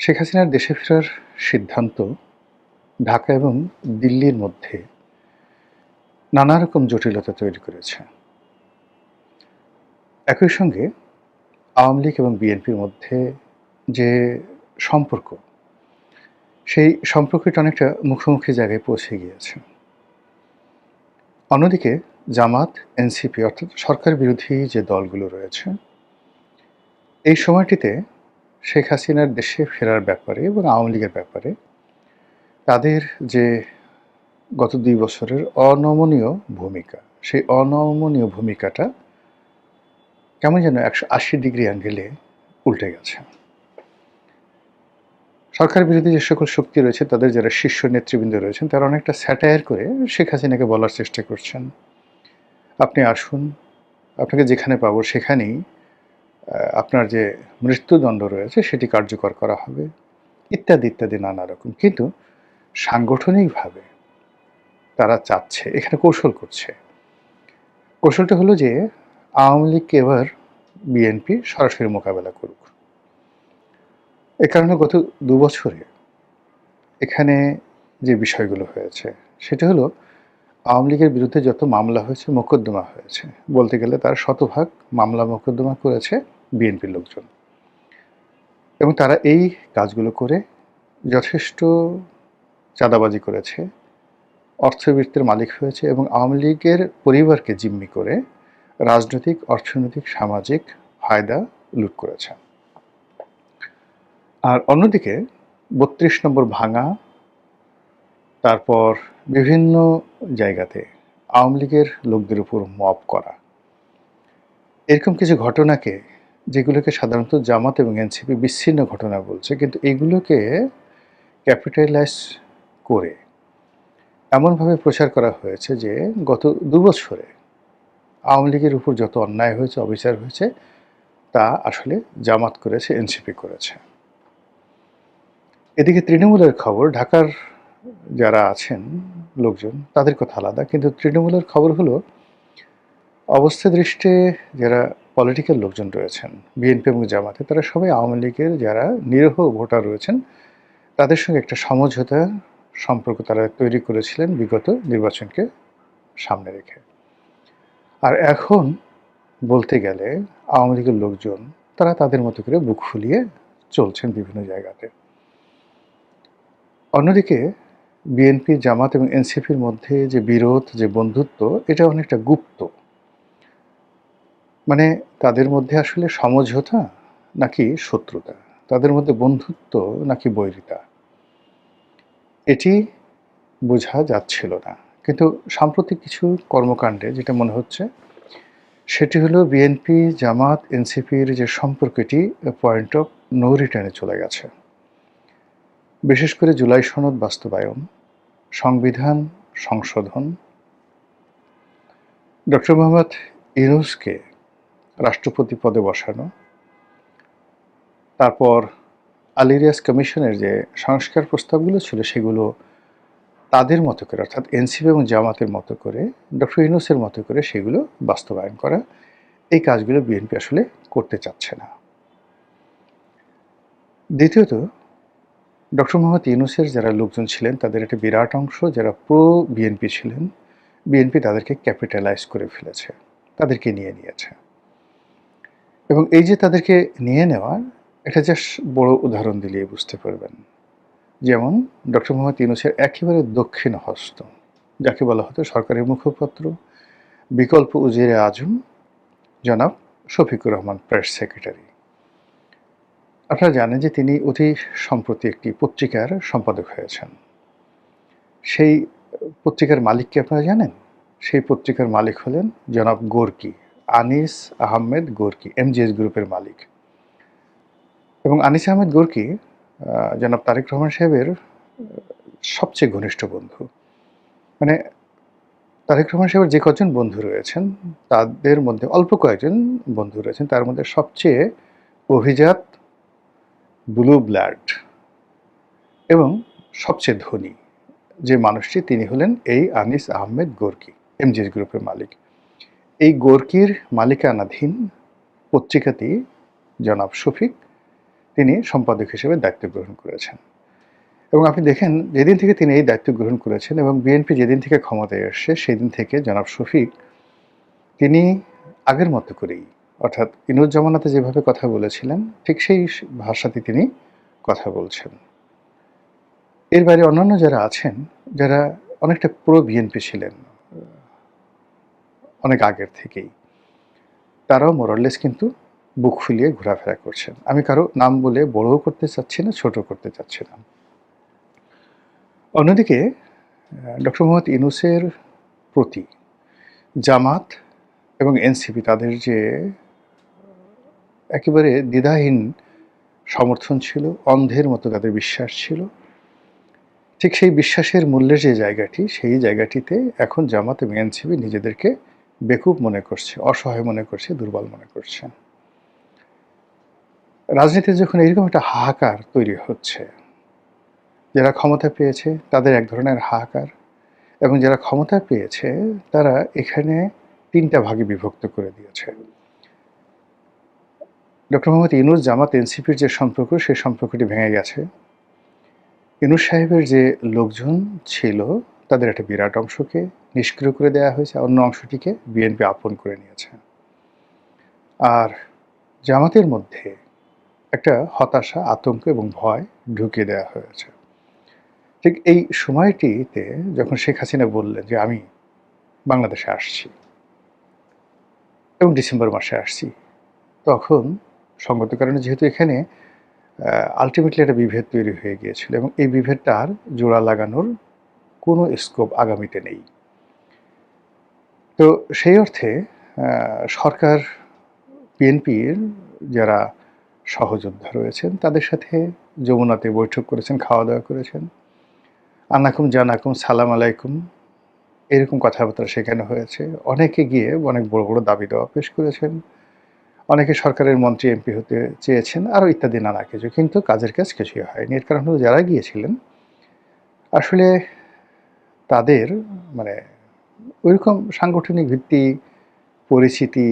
শেখ হাসিনার দেশে ফেরার সিদ্ধান্ত ঢাকা এবং দিল্লির মধ্যে নানা রকম জটিলতা তৈরি করেছে। একই সঙ্গে আওয়ামী লীগ এবং বিএনপির মধ্যে যে সম্পর্ক, সেই সম্পর্কটা অনেকটা মুখোমুখি জায়গায় পৌঁছে গিয়েছে। অন্যদিকে জামাত, এনসিপি অর্থাৎ সরকার বিরোধী যে দলগুলো রয়েছে, এই সময়টিতে শেখ হাসিনার দেশে ফেরার ব্যাপারে এবং আওয়ামী লীগের ব্যাপারে তাদের যে গত ২ বছরের অনমনীয় ভূমিকা, সেই অনমনীয় ভূমিকাটা কেমন যেন ১৮০ ডিগ্রি অ্যাঙ্গেলে উল্টে গেছে। সরকার বিরোধী যে সকল শক্তি রয়েছে, তাদের যারা শীর্ষ নেতৃবৃন্দ রয়েছেন, তারা অনেকটা স্যাটায়ার করে শেখ হাসিনাকে বলার চেষ্টা করছেন, আপনি আসুন, আপনাকে যেখানে পাবো সেখানেই আপনার যে মৃত্যুদণ্ড রয়েছে সেটি কার্যকর করা হবে, ইত্যাদি ইত্যাদি নানা রকম। কিন্তু সাংগঠনিকভাবে তারা চাচ্ছে, এখানে কৌশল করছে। কৌশলটা হলো যে আওয়ামী লীগকে এবার বিএনপি সরাসরি মোকাবেলা করুক। এ কারণে গত ২ বছরে এখানে যে বিষয়গুলো হয়েছে সেটা হলো আওয়ামী লীগের বিরুদ্ধে যত মামলা হয়েছে, মোকদ্দমা হয়েছে, বলতে গেলে তার শতভাগ মামলা মোকদ্দমা করেছে বিএনপির লোকজন। এবং তারা এই কাজগুলো করে যথেষ্ট চাঁদাবাজি করেছে, অর্থবৃত্তের মালিক হয়েছে এবং আওয়ামী লীগের পরিবারকে জিম্মি করে রাজনৈতিক, অর্থনৈতিক, সামাজিক ফায়দা লুট করেছে। আর অন্যদিকে ৩২ নম্বর ভাঙা, তারপর বিভিন্ন জায়গাতে আওয়ামী লীগের লোকদের উপর মব করা, এরকম কিছু ঘটনাকে, যেগুলোকে সাধারণত জামাত এবং এনসিপি বিচ্ছিন্ন ঘটনা বলছে, কিন্তু এগুলোকে ক্যাপিটালাইজ করে এমনভাবে প্রচার করা হয়েছে যে গত ২ বছরে আওয়ামী লীগের উপর যত অন্যায় হয়েছে, অবিচার হয়েছে, তা আসলে জামাত করেছে, এনসিপি করেছে। এদিকে তৃণমূলের খবর, ঢাকার যারা আছেন লোকজন তাদের কথা আলাদা, কিন্তু তৃণমূলের খবর হলো অবস্থা দৃষ্টে যারা পলিটিক্যাল লোকজন রয়েছেন বিএনপি এবং জামাতে, তারা সবাই আওয়ামী লীগের যারা নিরীহ ভোটার রয়েছেন তাদের সঙ্গে একটা সমঝোতা সম্পর্ক তারা তৈরি করেছিলেন বিগত নির্বাচনকে সামনে রেখে। আর এখন বলতে গেলে আওয়ামী লীগের লোকজন তারা তাদের মতো করে বুক ফুলিয়ে চলছেন বিভিন্ন জায়গাতে। অন্যদিকে বিএনপি, জামাত এবং এনসিপির মধ্যে যে বিরোধ, যে বন্ধুত্ব, এটা অনেকটা গুপ্ত। মানে তাদের মধ্যে আসলে সমঝোতা নাকি শত্রুতা, তাদের মধ্যে বন্ধুত্ব নাকি বৈরিতা, এটি বোঝা যাচ্ছিল না। কিন্তু সাম্প্রতিক কিছু কর্মকাণ্ডে যেটা মনে হচ্ছে সেটি হলো বিএনপি, জামাত, এনসিপির যে সম্পর্কটি পয়েন্ট অফ নো রিটার্নে চলে গেছে। বিশেষ করে জুলাই সনদ বাস্তবায়ন, সংবিধান সংশোধন, ডক্টর মোহাম্মদ ইউনূসকে রাষ্ট্রপতি পদে বসানো, তারপর আলী রিয়াজ কমিশনের যে সংস্কার প্রস্তাবগুলো ছিল সেগুলো তাদের মতো করে, অর্থাৎ এনসিপি এবং জামাতের মতো করে, ডক্টর ইউনূসের মতো করে সেগুলো বাস্তবায়ন করা, এই কাজগুলো বিএনপি আসলে করতে চাচ্ছে না। দ্বিতীয়ত, ডক্টর মোহাম্মদ ইউনূসের যারা লোকজন ছিলেন তাদের একটা বিরাট অংশ যারা প্রো বিএনপি ছিলেন, বিএনপি তাদেরকে ক্যাপিটালাইজ করে ফেলেছে, তাদেরকে নিয়ে নিয়েছে। এবং এই যে তাদেরকে নিয়ে নেওয়া, এটা জাস্ট বড় উদাহরণ দিলেই বুঝতে পারবেন। যেমন ডক্টর মোহাম্মদ ইউনূসের একেবারে দক্ষিণ হস্ত, যাকে বলা হতো সরকারের মুখপাত্র, বিকল্প উজিরে আজম জনাব শফিকুর রহমান, প্রেস সেক্রেটারি। আপনারা জানেন যে তিনি অতি সম্প্রতি একটি পত্রিকার সম্পাদক হয়েছেন। সেই পত্রিকার মালিক কি আপনারা জানেন? সেই পত্রিকার মালিক হলেন জনাব Gorky, Anis Ahmed Gorky, MGS গ্রুপের মালিক। এবং আনিস আহমেদ গোর্কি জনাব তারেক রহমান সাহেবের সবচেয়ে ঘনিষ্ঠ বন্ধু। মানে তারেক রহমান সাহেবের যে কজন বন্ধু রয়েছেন তাদের মধ্যে অল্প কয়েকজন বন্ধু রয়েছেন, তার মধ্যে সবচেয়ে অভিজাত, ব্লু ব্লাড এবং সবচেয়ে ধনী যে মানুষটি, তিনি হলেন এই আনিস আহমেদ গোর্কি, এমজিএস গ্রুপের মালিক। এই গোর্কির মালিকানাধীন পত্রিকাটি জনাব শফিক তিনি সম্পাদক হিসেবে দায়িত্ব গ্রহণ করেছেন। এবং আপনি দেখেন যেদিন থেকে তিনি এই দায়িত্ব গ্রহণ করেছেন এবং বিএনপি যেদিন থেকে ক্ষমতায় এসছে সেদিন থেকে জনাব শফিক তিনি আগের মতো করেই, অর্থাৎ ইনুস জামানাতে যেভাবে কথা বলেছিলেন ঠিক সেই ভাষাতে তিনি কথা বলছেন। এর বাইরে অন্যান্য যারা আছেন, যারা অনেকটা প্রো বিএনপি ছিলেন অনেক আগের থেকেই, তারাও মোরাললেস কিন্তু বুক ফুলিয়ে ঘোরাফেরা করছেন। আমি কারো নাম বলে বড়ও করতে চাচ্ছি না, ছোট করতে চাচ্ছি না। অন্যদিকে ডক্টর মোহাম্মদ ইউনূসের প্রতি জামাত এবং এনসিপি তাদের যে একেবারে দ্বিধাহীন সমর্থন ছিল, অন্ধের মতো তাদের বিশ্বাস ছিল, ঠিক সেই বিশ্বাসের মূল্যের যে জায়গাটি, সেই জায়গাটিতে এখন জামাত এবং এনসিপি নিজেদেরকে বেকুব মনে করছে, অসহায় মনে করছে, দুর্বল মনে করছে। রাজনীতিতে যখন এরকম একটা হাহাকার তৈরি হচ্ছে, যারা ক্ষমতা পেয়েছে তাদের এক ধরনের হাহাকার, এবং যারা ক্ষমতা পেয়েছে তারা এখানে ৩টা ভাগে বিভক্ত করে দিয়েছে। ডক্টর মোহাম্মদ ইউনূস জামাত এনসিপির যে সম্পর্ক, সেই সম্পর্কটি ভেঙে গেছে। ইউনূস সাহেবের যে লোকজন ছিল তাদের একটা বিরাট অংশকে নিষ্ক্রিয় করে দেওয়া হয়েছে, অন্য অংশটিকে বিএনপি আপন করে নিয়েছে। আর জামাতের মধ্যে একটা হতাশা, আতঙ্ক এবং ভয় ঢুকিয়ে দেওয়া হয়েছে। ঠিক এই সময়টিতে যখন শেখ হাসিনা বললেন যে আমি বাংলাদেশে আসছি এবং ডিসেম্বর মাসে আসছি, তখন সঙ্গত কারণে যেহেতু এখানে আলটিমেটলি একটা বিভেদ তৈরি হয়ে গিয়েছিল এবং এই বিভেদটা আর জোড়া লাগানোর কোনো স্কোপ আগামীতে নেই। তো সেই অর্থে সরকার, বিএনপির যারা সহযোদ্ধা রয়েছেন তাদের সাথে যমুনাতে বৈঠক করেছেন, খাওয়া দাওয়া করেছেন, আনাকুম জানাকুম সালাম আলাইকুম এরকম কথাবার্তা সেখানে হয়েছে। অনেকে গিয়ে অনেক বড় বড় দাবি দেওয়া পেশ করেছেন, অনেকে সরকারের মন্ত্রী এমপি হতে চেয়েছেন, আরও ইত্যাদি নানা কিছু, কিন্তু কাজের কাজ কিছুই হয়নি। এর কারণ হলো যারা গিয়েছিলেন আসলে তাদের মানে ওইরকম সাংগঠনিক ভিত্তি, পরিচিতি,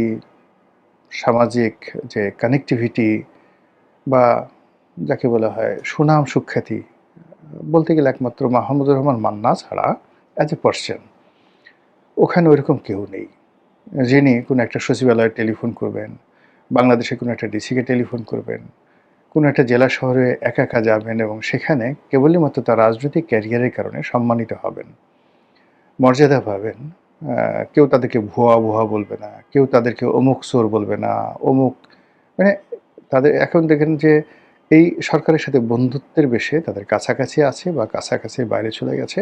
সামাজিক যে কানেক্টিভিটি বা যাকে বলা হয় সুনাম সুখ্যাতি, বলতে গেলে একমাত্র মাহমুদুর রহমান মান্না ছাড়া অ্যাজ এ পার্সন ওখানে ওইরকম কেউ নেই যিনি কোনো একটা সচিবালয়ে টেলিফোন করবেন, বাংলাদেশে কোনো একটা ডিসিকে টেলিফোন করবেন, কোনো একটা জেলা শহরে একা একা যাবেন এবং সেখানে কেবলই মাত্র তার রাজনৈতিক ক্যারিয়ারের কারণে সম্মানিত হবেন, মর্যাদা পাবেন। কেউ তাদেরকে ভুয়া ভুয়া বলবে না, কেউ তাদেরকে অমুক চোর বলবে না, অমুক মানে তাদের এখন দেখেন যে এই সরকারের সাথে বন্ধুত্বের বেশে তাদের কাছাকাছি আছে বা কাছাকাছি বাইরে চলে গেছে,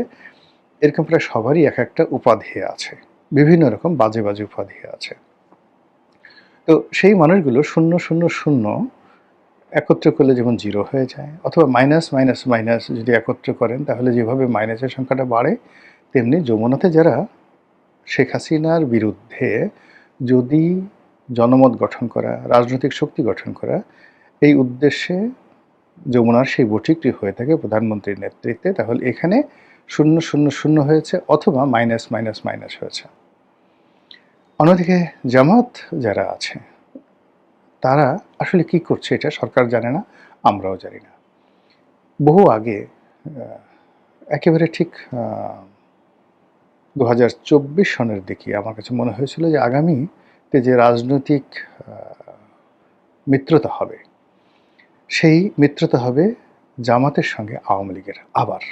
এরকম প্রায় সবারই এক একটা উপাধি আছে, বিভিন্ন রকম বাজে বাজে উপাধি আছে। তো সেই মানুষগুলো 0 0 0 একত্র করলে যেমন 0 হয়ে যায়, অথবা মাইনাস মাইনাস মাইনাস যদি একত্র করেন তাহলে যেভাবে মাইনাসের সংখ্যাটা বাড়ে, তেমনি যমুনাতে যারা শেখ হাসিনার বিরুদ্ধে যদি জনমত গঠন করা, রাজনৈতিক শক্তি গঠন করা, এই উদ্দেশ্যে যমুনার সেই বৈঠকটি হয়ে থাকে প্রধানমন্ত্রীর নেতৃত্বে, তাহলে এখানে 0 0 0 হয়েছে অথবা মাইনাস মাইনাস মাইনাস হয়েছে। অন্যদিকে জামাত যারা আছে তারা আসলে কি করছে এটা সরকার জানে না, আমরাও জানি না। বহু আগে একেবারে ঠিক 2024 সনের দিকে আমার কাছে মনে হয়েছিল যে আগামীতে যে রাজনৈতিক মিত্রতা হবে, সেই মিত্রতা হবে জামাতের সঙ্গে আওয়ামী লীগের। আবার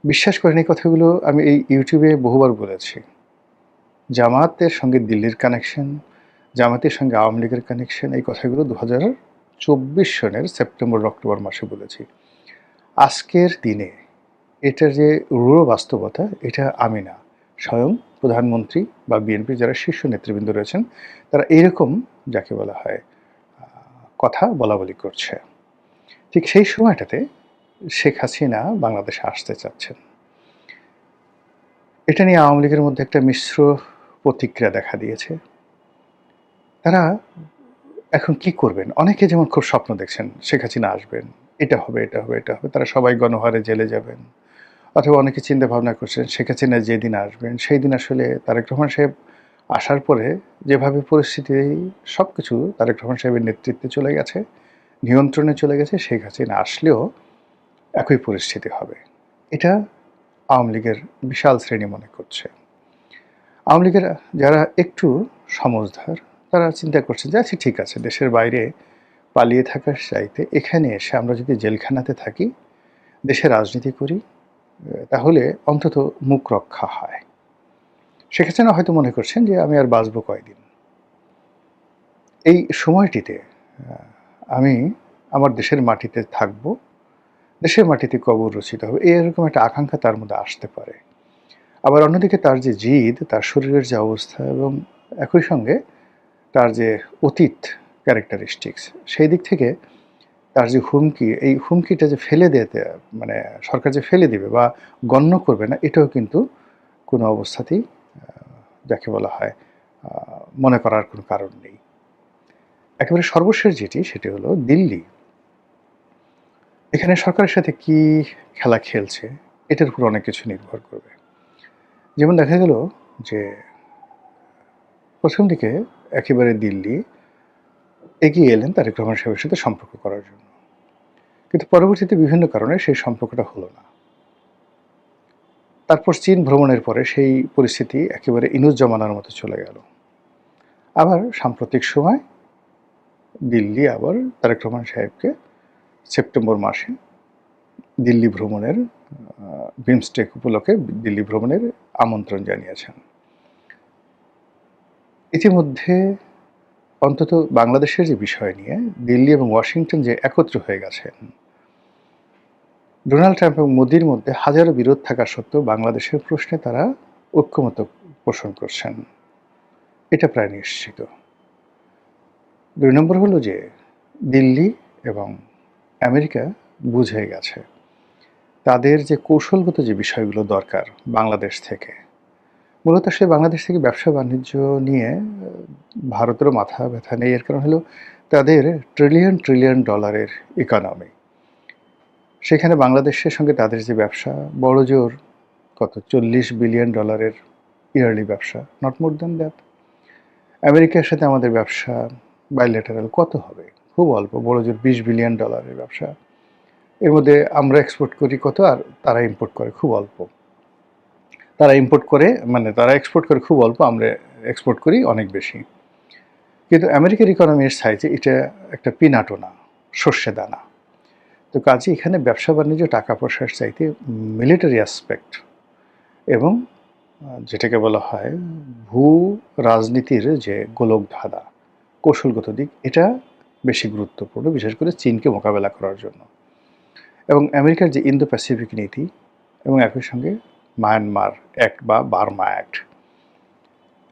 বিশ্বাস করেন এই কথাগুলো আমি এই ইউটিউবে বহুবার বলেছি। জামাতের সঙ্গে দিল্লির কানেকশন, জামাতের সঙ্গে আওয়ামী লীগের কানেকশন, এই কথাগুলো 2024 সনের সেপ্টেম্বর অক্টোবর মাসে বলেছি। আজকের দিনে এটার যে রূঢ় বাস্তবতা, এটা আমি না, স্বয়ং প্রধানমন্ত্রী বা বিএনপির যারা শীর্ষ নেতৃবৃন্দ রয়েছেন তারা এইরকম যাকে বলা হয় কথা বলাবলি করছে। ঠিক সেই সময়টাতে শেখ হাসিনা বাংলাদেশে আসতে চাচ্ছেন। এটা নিয়ে আওয়ামী লীগের মধ্যে একটা মিশ্র প্রতিক্রিয়া দেখা দিয়েছে। তারা এখন কি করবেন? অনেকে যেমন খুব স্বপ্ন দেখছেন শেখ হাসিনা আসবেন, এটা হবে এটা হবে এটা হবে, তারা সবাই গণহারে জেলে যাবেন। অথবা অনেকে চিন্তা ভাবনা করছেন শেখ হাসিনা যেদিন আসবেন সেই দিন আসলে তারেক রহমান সাহেব আসার পরে যেভাবে পরিস্থিতি সব কিছু তারেক রহমান সাহেবের নেতৃত্বে চলে গেছে, নিয়ন্ত্রণে চলে গেছে, শেখ হাসিনা আসলেও একই পরিস্থিতি হবে। এটা আওয়ামী লীগের বিশাল শ্রেণী মনে করছে। আওয়ামী লীগের যারা একটু সমঝদার তারা চিন্তা করছেন যে আচ্ছা ঠিক আছে, দেশের বাইরে পালিয়ে থাকার চাইতে এখানে এসে আমরা যদি জেলখানাতে থাকি, দেশে রাজনীতি করি, তাহলে অন্তত মুখ রক্ষা হয়। শেখ হাসিনা হয়তো মনে করছেন যে আমি আর বাঁচবো কয়দিন, এই সময়টিতে আমি আমার দেশের মাটিতে থাকব, দেশের মাটিতে কবর রচিত হবে, এরকম একটা আকাঙ্ক্ষা তার মধ্যে আসতে পারে। আবার অন্যদিকে তার যে জিদ, তার শরীরের যে অবস্থা এবং একই সঙ্গে তার যে অতীত ক্যারেক্টারিস্টিক্স, সেই দিক থেকে তার যে হুমকি, এই হুমকিটা যে ফেলে দিতে মানে সরকার যে ফেলে দিবে বা গণ্য করবে না, এটাও কিন্তু কোনো অবস্থাতেই যাকে বলা হয় মনে করার কোনো কারণ নেই। একেবারে সর্বশেষ যেটি, সেটি হলো দিল্লি। এখানে সরকারের সাথে কি খেলা খেলছে এটার উপর অনেক কিছু নির্ভর করবে। যেমন দেখা গেল যে প্রথম দিকে একেবারে দিল্লি এগিয়ে এলেন তারেক রহমান সাহেবের সাথে সম্পর্ক করার জন্য, কিন্তু পরবর্তীতে বিভিন্ন কারণে সেই সম্পর্কটা হলো না। তারপর চীন ভ্রমণের পরে সেই পরিস্থিতি একেবারে ইনুস জমানার মতো চলে গেল। আবার সাম্প্রতিক সময় দিল্লি আবার তারেক রহমান সাহেবকে সেপ্টেম্বর মাসে দিল্লি ভ্রমণের বিমস্টেক উপলক্ষে দিল্লি ভ্রমণের আমন্ত্রণ জানিয়েছেন। ইতিমধ্যে অন্তত বাংলাদেশের যে বিষয় নিয়ে দিল্লি এবং ওয়াশিংটন যে একত্র হয়ে গেছেন, ডোনাল্ড ট্রাম্প এবং মোদির মধ্যে হাজারো বিরোধ থাকা সত্ত্বেও বাংলাদেশের প্রশ্নে তারা ঐক্যমত পোষণ করছেন, এটা প্রায় নিশ্চিত। ২ নম্বর হলো যে দিল্লি এবং আমেরিকা বুঝে গেছে তাদের যে কৌশলগত যে বিষয়গুলো দরকার বাংলাদেশ থেকে, মূলত সে বাংলাদেশ থেকে ব্যবসা বাণিজ্য নিয়ে ভারতেরও মাথা ব্যথা নেই। এর কারণ হলো তাদের ট্রিলিয়ন ট্রিলিয়ন ডলারের ইকোনমি, সেখানে বাংলাদেশের সঙ্গে তাদের যে ব্যবসা বড় জোর কত 40 বিলিয়ন ডলারের ইয়ারলি ব্যবসা, নট মোর দ্যান দ্যাট। আমেরিকার সাথে আমাদের ব্যবসা বাইলেটারাল কত হবে, খুব অল্প, বড় জোর 20 বিলিয়ন ডলারের ব্যবসা। এর মধ্যে আমরা এক্সপোর্ট করি কত আর তারা ইম্পোর্ট করে খুব অল্প। তারা ইম্পোর্ট করে তারা এক্সপোর্ট করে খুব অল্প, আমরা এক্সপোর্ট করি অনেক বেশি। কিন্তু আমেরিকার ইকোনমির সাইজে এটা একটা পিনাটও না, সর্ষে দানা। তো কাজে এখানে ব্যবসা বাণিজ্য টাকা পয়সার চাইতে মিলিটারি অ্যাসপেক্ট এবং যেটাকে বলা হয় ভূ রাজনীতির যে গোলক ধাঁধা, কৌশলগত দিক, এটা বেশি গুরুত্বপূর্ণ, বিশেষ করে চীনকে মোকাবেলা করার জন্য। এবং আমেরিকার যে ইন্দো প্যাসিফিক নীতি এবং একই সঙ্গে মায়ানমার অ্যাক্ট বা বার্মা অ্যাক্ট,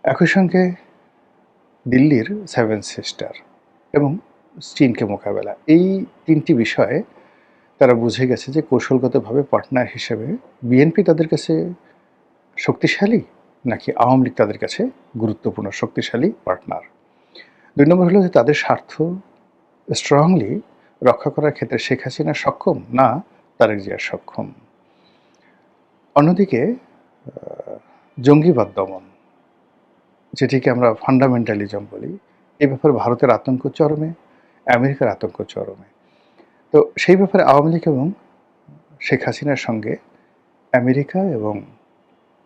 একই সঙ্গে দিল্লির 7 সিস্টার এবং চীনকে মোকাবেলা, এই 3টি বিষয়ে তারা বুঝে গেছে যে কৌশলগতভাবে পার্টনার হিসেবে বিএনপি তাদের কাছে শক্তিশালী নাকি আওয়ামী লীগ তাদের কাছে গুরুত্বপূর্ণ শক্তিশালী পার্টনার। 2 নম্বর হলো যে তাদের স্বার্থ স্ট্রংলি রক্ষা করার ক্ষেত্রে শেখ হাসিনা সক্ষম না তারেক জিয়া সক্ষম। অন্যদিকে জঙ্গিবাদ দমন, যেটিকে আমরা ফান্ডামেন্টালিজম বলি, এই ব্যাপারে ভারতের আতঙ্ক চরমে, আমেরিকার আতঙ্ক চরমে। তো সেই ব্যাপারে আওয়ামী লীগ এবং শেখ হাসিনার সঙ্গে আমেরিকা এবং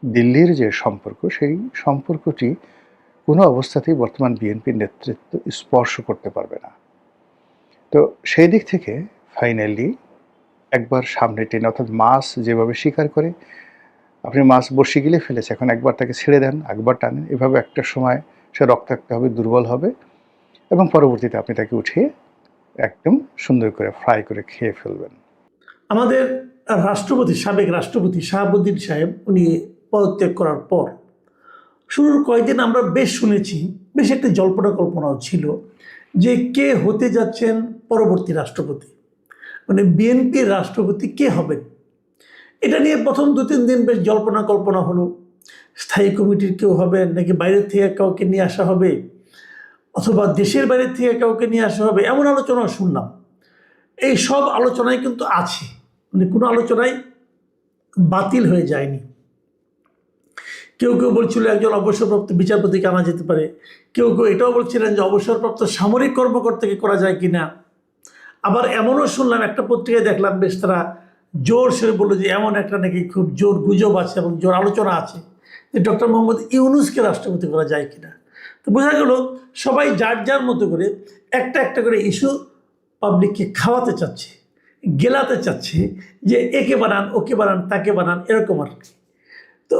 দিল্লির যে সম্পর্ক, সেই সম্পর্কটি কোনো অবস্থাতেই বর্তমান বিএনপির নেতৃত্ব স্পর্শ করতে পারবে না। তো সেই দিক থেকে ফাইনালি একবার সামনে টেনে, অর্থাৎ মাছ যেভাবে শিকার করে, আপনি মাছ বড়শি গিলে ফেলেছে, এখন একবার তাকে ছেড়ে দেন, একবার টানেন, এভাবে একটা সময় সে রক্তাক্ত হবে, দুর্বল হবে এবং পরবর্তীতে আপনি তাকে উঠিয়ে একদম সুন্দর করে ফ্রাই করে খেয়ে ফেলবেন। আমাদের রাষ্ট্রপতি, সাবেক রাষ্ট্রপতি শাহাবুদ্দিন সাহেব উনি পদত্যাগ করার পর শুরুর কয়েকদিন আমরা বেশ শুনেছি, বেশ একটা জল্পনা কল্পনাও ছিল যে কে হতে যাচ্ছেন পরবর্তী রাষ্ট্রপতি, বিএনপির রাষ্ট্রপতি কে হবেন। এটা নিয়ে প্রথম 2-3 দিন বেশ জল্পনা কল্পনা হলো, স্থায়ী কমিটির কেউ হবেন নাকি বাইরের থেকে কাউকে নিয়ে আসা হবে, অথবা দেশের বাইরের থেকে কাউকে নিয়ে আসা হবে, এমন আলোচনা শুনলাম। এই সব আলোচনায় কিন্তু আছে, কোনো আলোচনায় বাতিল হয়ে যায়নি। কেউ কেউ বলছিল একজন অবসরপ্রাপ্ত বিচারপতিকে আনা যেতে পারে, কেউ কেউ এটাও বলছিলেন যে অবসরপ্রাপ্ত সামরিক কর্মকর্তাকে করা যায় কিনা, আবার এমনও শুনলাম, একটা পত্রিকায় দেখলাম বেশ তারা জোর সরে বললো যে এমন একটা নাকি খুব জোর গুজব আছে এবং জোর আলোচনা আছে যে ডক্টর মোহাম্মদ ইউনূসকে রাষ্ট্রপতি করা যায় কিনা। তো বোঝা গেল সবাই যার যার মতো করে একটা একটা করে ইস্যু পাবলিককে খাওয়াতে চাচ্ছে, গেলাতে চাচ্ছে, যে একে বানান, ওকে বানান, তাকে বানান, এরকম আর কি। তো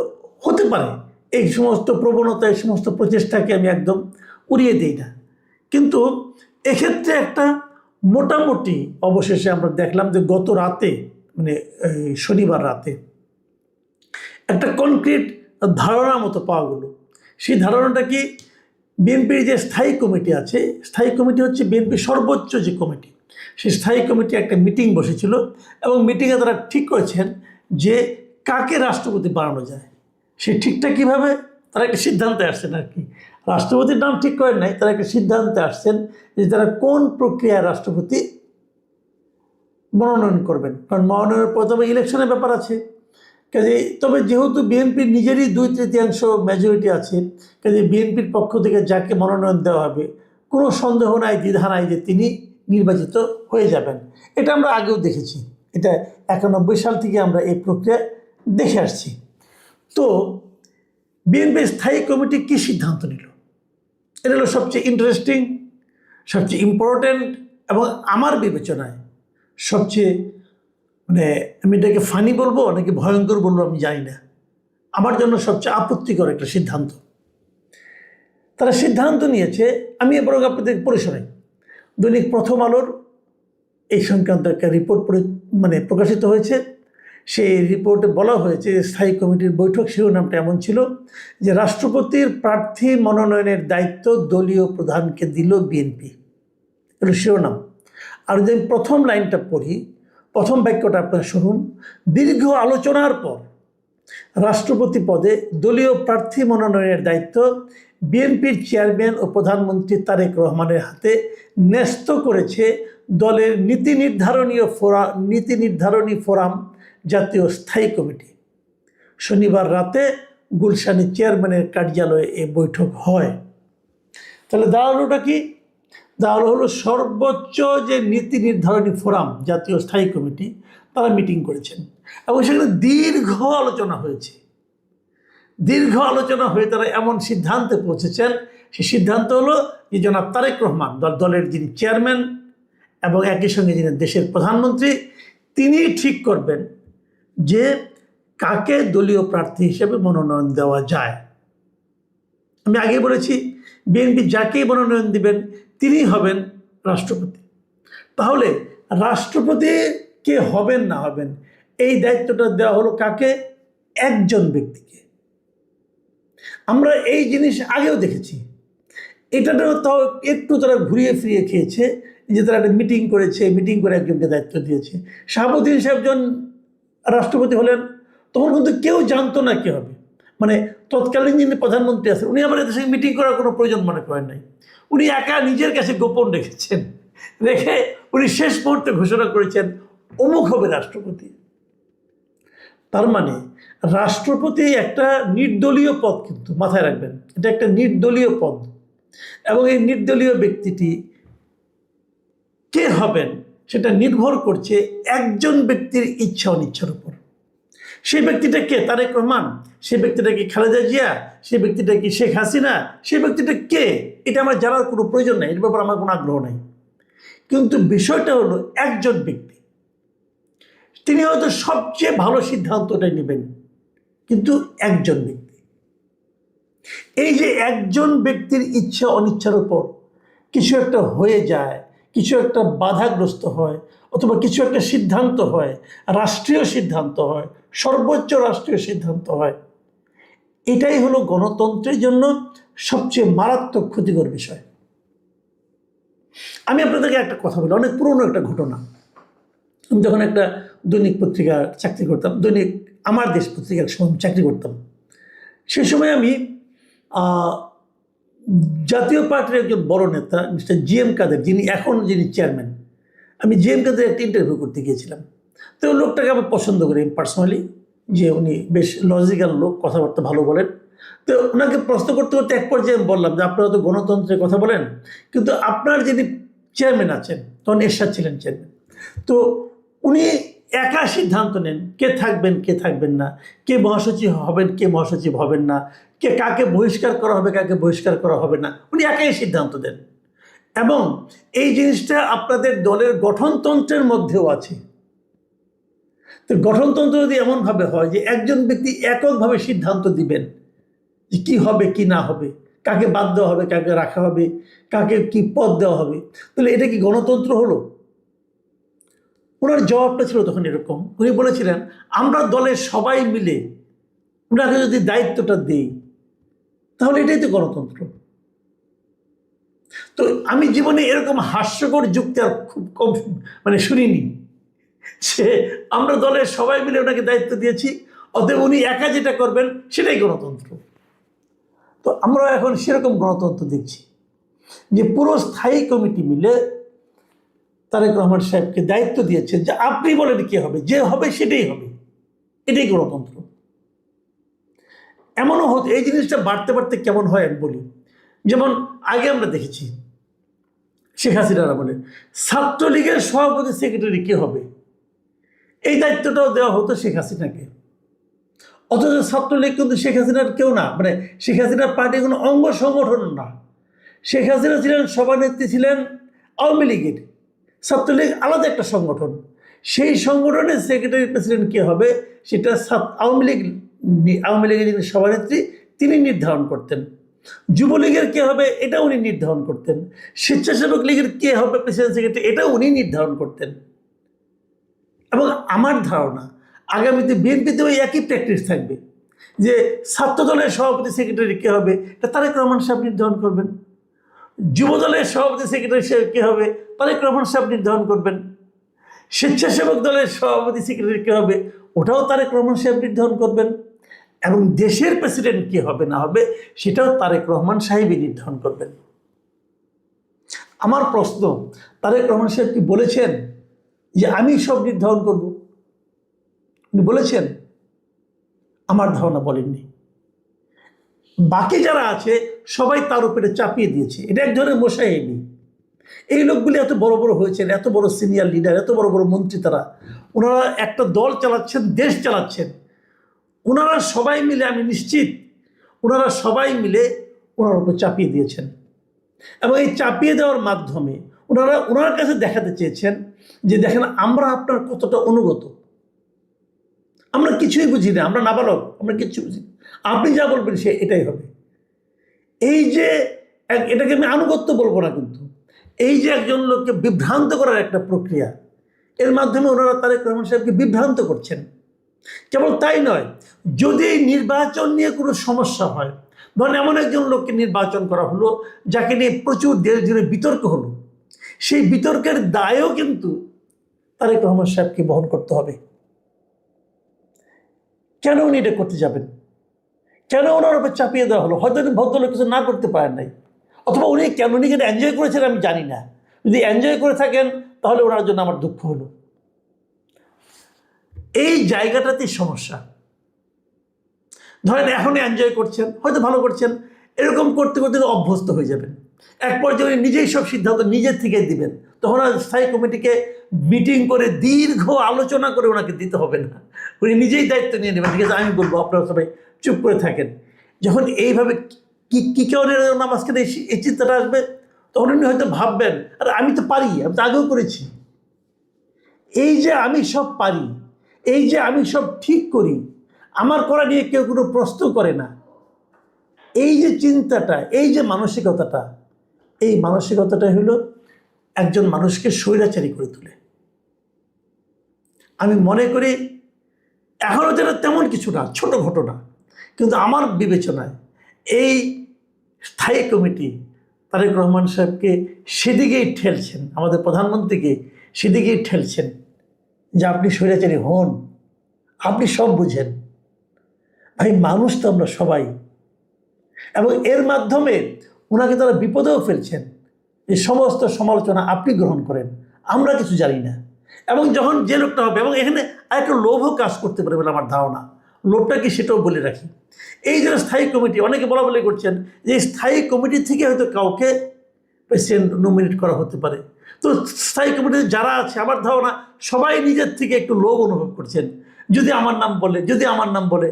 হতে পারে এই সমস্ত প্রবণতা, এই সমস্ত প্রচেষ্টাকে আমি একদম উড়িয়ে দিই না, কিন্তু এক্ষেত্রে একটা মোটামুটি অবশেষে আমরা দেখলাম যে গত রাতে, মানে এই শনিবার রাতে একটা কনক্রিট ধারণা মতো পাওয়া গেল। সেই ধারণাটা কি, বিএনপির যে স্থায়ী কমিটি আছে, স্থায়ী কমিটি হচ্ছে বিএনপির সর্বোচ্চ যে কমিটি, সেই স্থায়ী কমিটি একটা মিটিং বসেছিল এবং মিটিংয়ে তারা ঠিক করেছেন যে কাকে রাষ্ট্রপতি বানানো যায়। সেই ঠিকটা কীভাবে, তারা একটা সিদ্ধান্তে আসছেন আর কি। রাষ্ট্রপতির নাম ঠিক করেন নাই, তারা একটা সিদ্ধান্তে আসছেন যে তারা কোন প্রক্রিয়ায় রাষ্ট্রপতি মনোনয়ন করবেন। কারণ মনোনয়নের প্রথমে ইলেকশনের ব্যাপার আছে, কাজে তবে যেহেতু বিএনপির নিজেরই 2/3 মেজরিটি আছে, কাজে বিএনপির পক্ষ থেকে যাকে মনোনয়ন দেওয়া হবে কোনো সন্দেহ নাই, দ্বিধা নাই যে তিনি নির্বাচিত হয়ে যাবেন। এটা আমরা আগেও দেখেছি, এটা 91 সাল থেকে আমরা এই প্রক্রিয়া দেখে আসছি। তো বিএনপির স্থায়ী কমিটি কী সিদ্ধান্ত নিল, এটা হলো সবচেয়ে ইন্টারেস্টিং, সবচেয়ে ইম্পর্ট্যান্ট এবং আমার বিবেচনায় সবচেয়ে, মানে আমি এটাকে ফানি বলবো নাকি ভয়ঙ্কর বলবো আমি জানি না, আমার জন্য সবচেয়ে আপত্তিকর একটা সিদ্ধান্ত। তারা সিদ্ধান্ত নিয়েছে, আমি বরং আপনাদের পড়ে শোনাই। দৈনিক প্রথম আলোর এই সংক্রান্ত একটা রিপোর্ট প্রকাশিত হয়েছে। সেই রিপোর্টে বলা হয়েছে স্থায়ী কমিটির বৈঠক শিরোনামটা এমন ছিল যে রাষ্ট্রপতির প্রার্থী মনোনয়নের দায়িত্ব দলীয় প্রধানকে দিল বিএনপি, এগুলো শিরোনাম। আর যদি আমি প্রথম লাইনটা পড়ি, প্রথম বাক্যটা আপনারা শুনুন। দীর্ঘ আলোচনার পর রাষ্ট্রপতি পদে দলীয় প্রার্থী মনোনয়নের দায়িত্ব বিএনপির চেয়ারম্যান ও প্রধানমন্ত্রী তারেক রহমানের হাতে ন্যস্ত করেছে দলের নীতি নির্ধারণী ফোরাম জাতীয় স্থায়ী কমিটি। শনিবার রাতে গুলশানে চেয়ারম্যানের কার্যালয়ে এ বৈঠক হয়। তাহলে দাঁড়ালোটা কি, দাঁড়ালো হলো সর্বোচ্চ যে নীতি নির্ধারণী ফোরাম জাতীয় স্থায়ী কমিটি, তারা মিটিং করেছেন এবং সেখানে দীর্ঘ আলোচনা হয়েছে। দীর্ঘ আলোচনা হয়ে তারা এমন সিদ্ধান্তে পৌঁছেছেন, সেই সিদ্ধান্ত হলো যে জনাব তারেক রহমান দলের যিনি চেয়ারম্যান এবং একই সঙ্গে যিনি দেশের প্রধানমন্ত্রী, তিনি ঠিক করবেন যে কাকে দলীয় প্রার্থী হিসেবে মনোনয়ন দেওয়া যায়। আমি আগে বলেছি বিএনপি যাকেই মনোনয়ন দিবেন তিনি হবেন রাষ্ট্রপতি। তাহলে রাষ্ট্রপতি কে হবেন না হবেন এই দায়িত্বটা দেওয়া হলো কাকে, একজন ব্যক্তিকে। আমরা এই জিনিস আগেও দেখেছি, এটাও তাও একটু তারা ঘুরিয়ে ফিরিয়ে খেয়েছে, যে তারা একটা মিটিং করেছে, মিটিং করে একজনকে দায়িত্ব দিয়েছে। শাহাবুদ্দিন সাহেব যখন রাষ্ট্রপতি হলেন তখন কিন্তু কেউ জানতো না কী হবে, মানে তৎকালীন যিনি প্রধানমন্ত্রী আছেন উনি আবার এদের সঙ্গে মিটিং করার কোনো প্রয়োজন মনে করেন নাই। উনি একা নিজের কাছে গোপন রেখেছেন, রেখে উনি শেষ মুহূর্তে ঘোষণা করেছেন অমুক হবে রাষ্ট্রপতি। তার মানে রাষ্ট্রপতি একটা নির্দলীয় পদ, কিন্তু মাথায় রাখবেন এটা একটা নির্দলীয় পদ, এবং এই নির্দলীয় ব্যক্তিটি কে হবেন সেটা নির্ভর করছে একজন ব্যক্তির ইচ্ছা অনিচ্ছার উপর। সেই ব্যক্তিটা কে, তারেক রহমান, সেই ব্যক্তিটা কি খালেদা জিয়া, সেই ব্যক্তিটা কি শেখ হাসিনা, সেই ব্যক্তিটা কে, এটা আমার জানার কোনো প্রয়োজন নেই, এর ব্যাপারে আমার কোনো আগ্রহ নেই। কিন্তু বিষয়টা হলো একজন ব্যক্তি, তিনি হয়তো সবচেয়ে ভালো সিদ্ধান্তটাই নেবেন, কিন্তু একজন ব্যক্তি। এই যে একজন ব্যক্তির ইচ্ছা অনিচ্ছার উপর কিছু একটা হয়ে যায়, কিছু একটা বাধাগ্রস্ত হয়, অথবা কিছু একটা সিদ্ধান্ত হয়, রাষ্ট্রীয় সিদ্ধান্ত হয়, সর্বোচ্চ রাষ্ট্রীয় সিদ্ধান্ত হয়, এটাই হলো গণতন্ত্রের জন্য সবচেয়ে মারাত্মক ক্ষতিকর বিষয়। আমি আপনাদেরকে একটা কথা বলি, অনেক পুরনো একটা ঘটনা। আমি যখন একটা দৈনিক পত্রিকার চাকরি করতাম, দৈনিক আমার দেশ পত্রিকার সময় চাকরি করতাম, সে সময় আমি জাতীয় পার্টির একজন বড় নেতা মিস্টার জিএম কাদের, যিনি চেয়ারম্যান, আমি জিএম কাদের একটা ইন্টারভিউ করতে গিয়েছিলাম। তো লোকটাকে আমার পছন্দ করি পার্সোনালি, যে উনি বেশ লজিক্যাল লোক, কথাবার্তা ভালো বলেন। তো ওনাকে প্রশ্ন করতে করতে এক পর্যায়ে আমি বললাম যে আপনারা তো গণতন্ত্রের কথা বলেন, কিন্তু আপনার যিনি চেয়ারম্যান আছেন, তখন এরশাদ ছিলেন চেয়ারম্যান। তো উনি একা সিদ্ধান্ত নেন কে থাকবেন কে থাকবেন না, কে মহাসচিব হবেন কে মহাসচিব হবেন না, কে কাকে বহিষ্কার করা হবে কাকে বহিষ্কার করা হবে না, উনি একাই সিদ্ধান্ত দেন। এবং এই জিনিসটা আপনাদের দলের গঠনতন্ত্রের মধ্যেও আছে। তো গঠনতন্ত্র যদি এমনভাবে হয় যে একজন ব্যক্তি এককভাবে সিদ্ধান্ত দিবেন যে কী হবে কি না হবে, কাকে বাদ দেওয়া হবে কাকে রাখা হবে, কাকে কি পদ দেওয়া হবে, তাহলে এটা কি গণতন্ত্র হলো? ওনার জবাবটা ছিল তখন এরকম, উনি বলেছিলেন আমরা দলের সবাই মিলে ওনাকে যদি দায়িত্বটা দিই তাহলে এটাই তো গণতন্ত্র। তো আমি জীবনে এরকম হাস্যকর যুক্তি আর খুব কম শুনিনি যে আমরা দলের সবাই মিলে ওনাকে দায়িত্ব দিয়েছি, অতএব উনি একা যেটা করবেন সেটাই গণতন্ত্র। তো আমরা এখন সেরকম গণতন্ত্র দেখছি যে পুরো স্থায়ী কমিটি মিলে তারেক রহমান সাহেবকে দায়িত্ব দিয়েছেন যে আপনি বলেন কি হবে, যে হবে সেটাই হবে, এটাই গণতন্ত্র। এমনও হতো, এই জিনিসটা বাড়তে বাড়তে কেমন হয় আমি বলি। যেমন আগে আমরা দেখেছি শেখ হাসিনারা বলে ছাত্রলীগের সভাপতি সেক্রেটারি কে হবে, এই দায়িত্বটাও দেওয়া হতো শেখ হাসিনাকে। অথচ ছাত্রলীগ কিন্তু শেখ হাসিনার কেউ না, শেখ হাসিনার পার্টির কোনো অঙ্গ সংগঠন না। শেখ হাসিনা ছিলেন সভানেত্রী, ছিলেন আওয়ামী লীগের, ছাত্রলীগ আলাদা একটা সংগঠন। সেই সংগঠনের সেক্রেটারি প্রেসিডেন্ট কে হবে সেটা আওয়ামী লীগের যিনি সভানেত্রী তিনি নির্ধারণ করতেন। যুবলীগের কে হবে এটা উনি নির্ধারণ করতেন। স্বেচ্ছাসেবক লীগের কে হবে প্রেসিডেন্ট সেক্রেটারি এটা উনি নির্ধারণ করতেন। এবং আমার ধারণা আগামীতে বিএনপিতে ওই একই প্র্যাকটিস থাকবে যে ছাত্র দলের সভাপতি সেক্রেটারি কে হবে এটা তারেক রহমান সাহেব নির্ধারণ করবেন, যুব দলের সভাপতি সেক্রেটারি কে হবে তারেক রহমান সাহেব নির্ধারণ করবেন, স্বেচ্ছাসেবক দলের সভাপতি সেক্রেটারি কে হবে ওটাও তারেক রহমান সাহেব নির্ধারণ করবেন, এবং দেশের প্রেসিডেন্ট কে হবে না হবে সেটাও তারেক রহমান সাহেবই নির্ধারণ করবেন। আমার প্রশ্ন, তারেক রহমান সাহেব কি বলেছেন যে আমি সব নির্ধারণ করব? উনি বলেছেন? আমার ধারণা বলেননি। বাকি যারা আছে সবাই তার উপরে চাপিয়ে দিয়েছে, এটা এক ধরনের মোসাহেবি। এই লোকগুলি এত বড় বড় হয়েছেন, এত বড় সিনিয়র লিডার, এত বড় বড় মন্ত্রী, তারা ওনারা একটা দল চালাচ্ছেন, দেশ চালাচ্ছেন। ওনারা সবাই মিলে, আমি নিশ্চিত ওনারা সবাই মিলে ওনার উপর চাপিয়ে দিয়েছেন, এবং এই চাপিয়ে দেওয়ার মাধ্যমে ওনার কাছে দেখাতে চেয়েছেন যে দেখেন আমরা আপনার কতটা অনুগত, আমরা কিছুই বুঝি না, আমরা নাবালক, আমরা কিচ্ছু বুঝি না, আপনি যা বলবেন সে এটাই হবে। এই যে এটাকে আমি আনুগত্য বলবো না, কিন্তু এই যে একজন লোককে বিভ্রান্ত করার একটা প্রক্রিয়া, এর মাধ্যমে ওনারা তারেক রহমান সাহেবকে বিভ্রান্ত করছেন। কেবল তাই নয়, যদি এই নির্বাচন নিয়ে কোনো সমস্যা হয়, ধরেন এমন একজন লোককে নির্বাচন করা হলো যাকে নিয়ে প্রচুর দেশ জুড়ে বিতর্ক হলো, সেই বিতর্কের দায়ও কিন্তু তারেক রহমান সাহেবকে বহন করতে হবে। কেন উনি এটা করতে যাবেন? কেন ওনার উপর চাপিয়ে দেওয়া হলো? হয়তো উনি ভদ্রলোক কিছু না করতে পারেন নাই, অথবা উনি কেন উনি এটা এনজয় করেছেন আমি জানি না। যদি এনজয় করে থাকেন তাহলে ওনার জন্য আমার দুঃখ হলো। এই জায়গাটাতেই সমস্যা। ধরেন এখন এনজয় করছেন, হয়তো ভালো করছেন, এরকম করতে করতে অভ্যস্ত হয়ে যাবেন। এক পর্যায়ে উনি নিজেই সব সিদ্ধান্ত নিজের থেকে দিবেন, তখন আর স্থায়ী কমিটিকে মিটিং করে দীর্ঘ আলোচনা করে ওনাকে দিতে হবে না, উনি নিজেই দায়িত্ব নিয়ে নেবেন। ঠিক আছে, আমি বলবো আপনারা সবাই চুপ করে থাকেন। যখন এইভাবে কি কেমন নামাজকে এই চিন্তাটা আসবে, তখন উনি হয়তো ভাববেন আরে আমি তো পারি, আমি তো আগেও করেছি, এই যে আমি সব পারি, এই যে আমি সব ঠিক করি, আমার করা নিয়ে কেউ কোনো প্রশ্ন করে না, এই যে চিন্তাটা, এই যে মানসিকতাটা, এই মানসিকতাটা হলো একজন মানুষকে স্বৈরাচারী করে তোলে। আমি মনে করি এখনও যেন তেমন কিছু না, ছোট ঘটনা, কিন্তু আমার বিবেচনায় এই স্থায়ী কমিটি তারেক রহমান সাহেবকে সেদিকেই ঠেলছেন, আমাদের প্রধানমন্ত্রীকে সেদিকেই ঠেলছেন যে আপনি স্বৈরাচারী হন, আপনি সব বুঝেন। ভাই, মানুষ তো আমরা সবাই, এবং এর মাধ্যমে ওনাকে তারা বিপদেও ফেলছেন যে সমস্ত সমালোচনা আপনি গ্রহণ করেন, আমরা কিছু জানি না। এবং যখন যে লোকটা হবে, এবং এখানে আরেকটা লোভও কাজ করতে পারে বলে আমার ধারণা, লোভটা কি সেটাও বলে রাখি। এই যে স্থায়ী কমিটি, অনেকে বলা বলি করছেন যে স্থায়ী কমিটি থেকে হয়তো কাউকে প্রেসিডেন্ট নমিনেট করা হতে পারে। তো স্থায়ী কমিটিতে যারা আছে আমার ধারণা সবাই নিজের থেকে একটু লোভ অনুভব করছেন, যদি আমার নাম বলে, যদি আমার নাম বলে,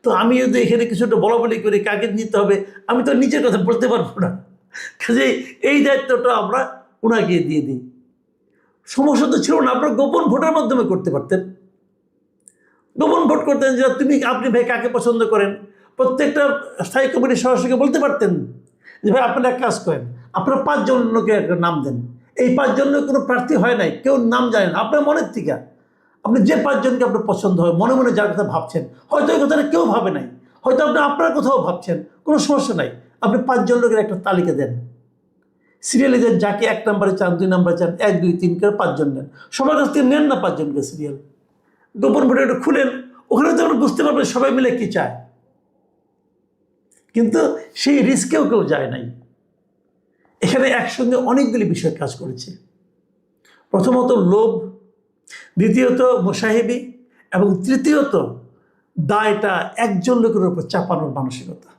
তো আমি যদি এখানে কিছু একটা বলাবলি করি কাকে নিতে হবে, আমি তো নিজের কথা বলতে পারবো না। কাজে এই দায়িত্বটা আমরা ওনাকে দিয়ে দিই। সমস্যা তো ছিল না, আপনারা গোপন ভোটের মাধ্যমে করতে পারতেন। গোপন ভোট করতেন যে আপনি ভাই কাকে পছন্দ করেন, প্রত্যেকটা স্থায়ী কমিটির সদস্যকে বলতে পারতেন যে ভাই আপনারা এক কাজ করেন, আপনারা 5 জনকে একটা নাম দেন। এই 5 জনের কোনো প্রার্থী হয় নাই, কেউ নাম জানেন, আপনার মনের থেকে আপনি যে 5 জনকে আপনার পছন্দ হয়, মনে মনে যার কথা ভাবছেন, হয়তো এই কথাটা কেউ ভাবে নাই, হয়তো আপনি আপনার কথাও ভাবছেন, কোনো সমস্যা নাই, আপনি 5 জন লোকের একটা তালিকা দেন, সিরিয়ালে দেন, যাকে 1 নম্বরে চান, 2 নম্বরে চান, 1 2 3 করে 5 জন নেন, সবার কাছ থেকে নেন না 5 জনকে সিরিয়াল। গোপন ভোটে একটু খুলেন, ওখানে তো আমরা বুঝতে পারবেন সবাই মিলে কি চায়। কিন্তু সেই রিস্কেও কেউ যায় নাই। এখানে একসঙ্গে অনেকগুলি বিষয় কাজ করেছে। প্রথমত লোভ, দ্বিতীয়ত মোসাহেবি, এবং তৃতীয়ত দায়টা একজন লোকের উপর চাপানোর মানসিকতা।